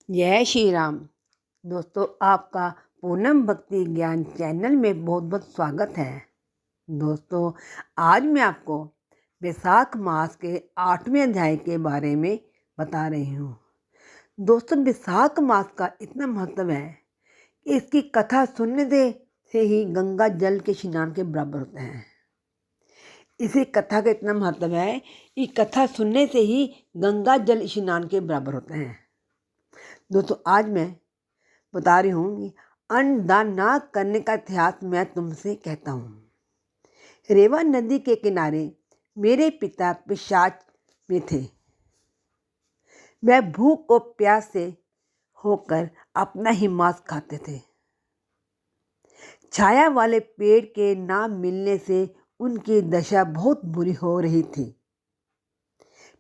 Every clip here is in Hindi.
जय श्री राम। दोस्तों, आपका पूनम भक्ति ज्ञान चैनल में बहुत बहुत स्वागत है। दोस्तों, आज मैं आपको वैशाख मास के 8वें अध्याय के बारे में बता रही हूँ। दोस्तों, वैशाख मास का इतना महत्व है कि इसकी कथा सुनने से ही गंगा जल के स्नान के बराबर होते हैं। इसी कथा का इतना महत्व है कि कथा सुनने से ही गंगा जल स्नान के बराबर होते हैं। दोस्तों, आज मैं बता रही हूँ कि अन्नदान ना करने का इतिहास मैं तुमसे कहता हूँ। रेवा नदी के किनारे मेरे पिता पिशाच में थे। वह भूख और प्यास से होकर अपना ही मांस खाते थे। छाया वाले पेड़ के ना मिलने से उनकी दशा बहुत बुरी हो रही थी।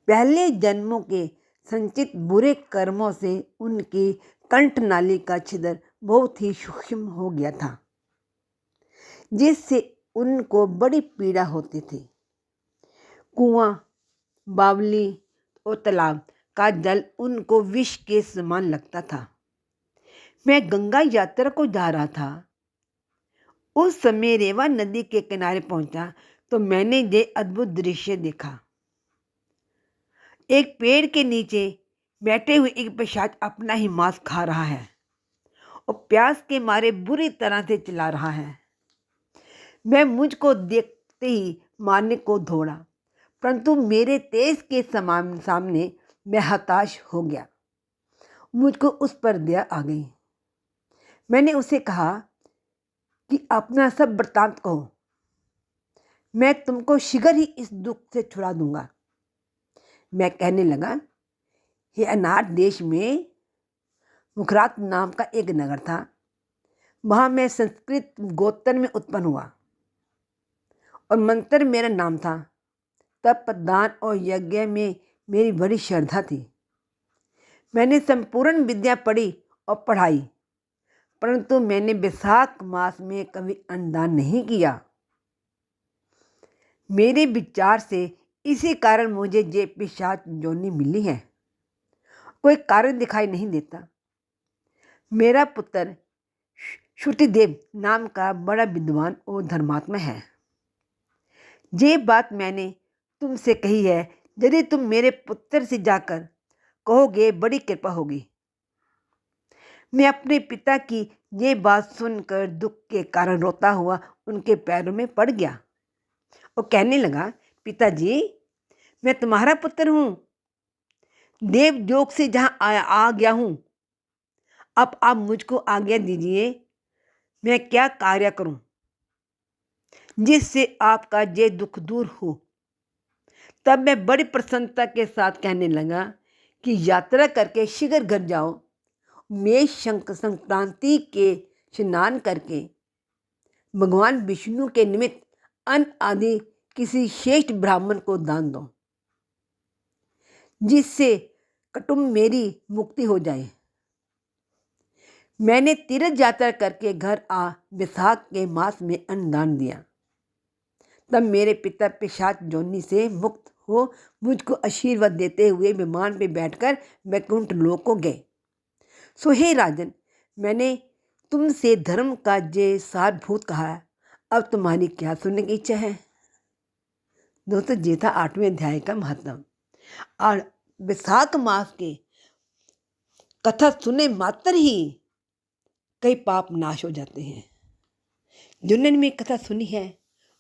पहले जन्मों के संचित बुरे कर्मों से उनकी कंठनाली का छिद्र बहुत ही सूक्ष्म हो गया था, जिससे उनको बड़ी पीड़ा होती थी। कुआं, बावली और तालाब का जल उनको विष के समान लगता था। मैं गंगा यात्रा को जा रहा था। उस समय रेवा नदी के किनारे पहुंचा तो मैंने ये अद्भुत दृश्य देखा। एक पेड़ के नीचे बैठे हुए एक पिशाच अपना ही मांस खा रहा है और प्यास के मारे बुरी तरह से चिल्ला रहा है। मैं मुझको देखते ही मारने को दौड़ा, परंतु मेरे तेज के सामने मैं हताश हो गया। मुझको उस पर दया आ गई। मैंने उसे कहा कि अपना सब वृत्तांत कहो, मैं तुमको शीघ्र ही इस दुख से छुड़ा दूंगा। मैं कहने लगा, हे अनाथ देश में मुखरात नाम का एक नगर था। वहाँ मैं संस्कृत गोत्र में उत्पन्न हुआ और मंत्र मेरा नाम था। तप, दान और यज्ञ में मेरी बड़ी श्रद्धा थी। मैंने संपूर्ण विद्या पढ़ी और पढ़ाई, परंतु मैंने वैशाख मास में कभी अन्नदान नहीं किया। मेरे विचार से इसी कारण मुझे ये पिशाच योनि मिली है। कोई कारण दिखाई नहीं देता। मेरा पुत्र श्रुतिदेव नाम का बड़ा विद्वान और धर्मात्मा है। ये बात मैंने तुमसे कही है। यदि तुम मेरे पुत्र से जाकर कहोगे, बड़ी कृपा होगी। मैं अपने पिता की ये बात सुनकर दुख के कारण रोता हुआ उनके पैरों में पड़ गया और कहने लगा, पिताजी, मैं तुम्हारा पुत्र हूँ। देवलोक से जहाँ आ गया हूँ। अब आप मुझको आज्ञा दीजिए, मैं क्या कार्य करूँ जिससे आपका ये दुख दूर हो। तब मैं बड़ी प्रसन्नता के साथ कहने लगा कि यात्रा करके शीघ्र घर जाओ। मैं संक्रांति के स्नान करके भगवान विष्णु के निमित्त अन्न आदि किसी श्रेष्ठ ब्राह्मण को दान दो, जिससे कुटुंब मेरी मुक्ति हो जाए। मैंने तीर्थ यात्रा करके घर आ वैशाख के मास में अन्नदान दिया। तब मेरे पिता पिशाच योनि से मुक्त हो मुझको आशीर्वाद देते हुए विमान पे बैठकर वैकुंठ लोक को गए। सो हे राजन, मैंने तुमसे धर्म का ये सारभूत कहा। अब तुम्हारी क्या सुनने की इच्छा है। दोस्तों, ये था 8वें अध्याय का महत्व। और वैशाख मास के कथा सुने मात्र ही कई पाप नाश हो जाते हैं। जिन्होंने मेरी कथा सुनी है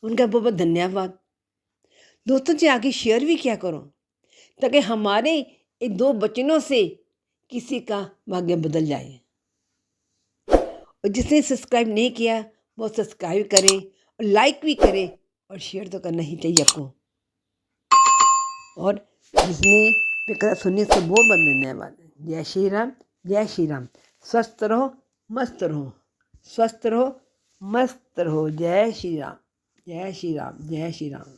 उनका बहुत बहुत धन्यवाद। दोस्तों से आगे शेयर भी किया करो, ताकि हमारे इन 2 वचनों से किसी का भाग्य बदल जाए। और जिसने सब्सक्राइब नहीं किया वो सब्सक्राइब करे और लाइक भी करे और शेयर तो करना ही चाहिए आपको। और जिसने कथा सुनी उसको बहुत बहुत धन्यवाद। जय श्री राम, जय श्री राम। स्वस्थ रहो, मस्त रहो, स्वस्थ रहो, मस्त रहो। जय श्री राम, जय श्री राम, जय श्री राम।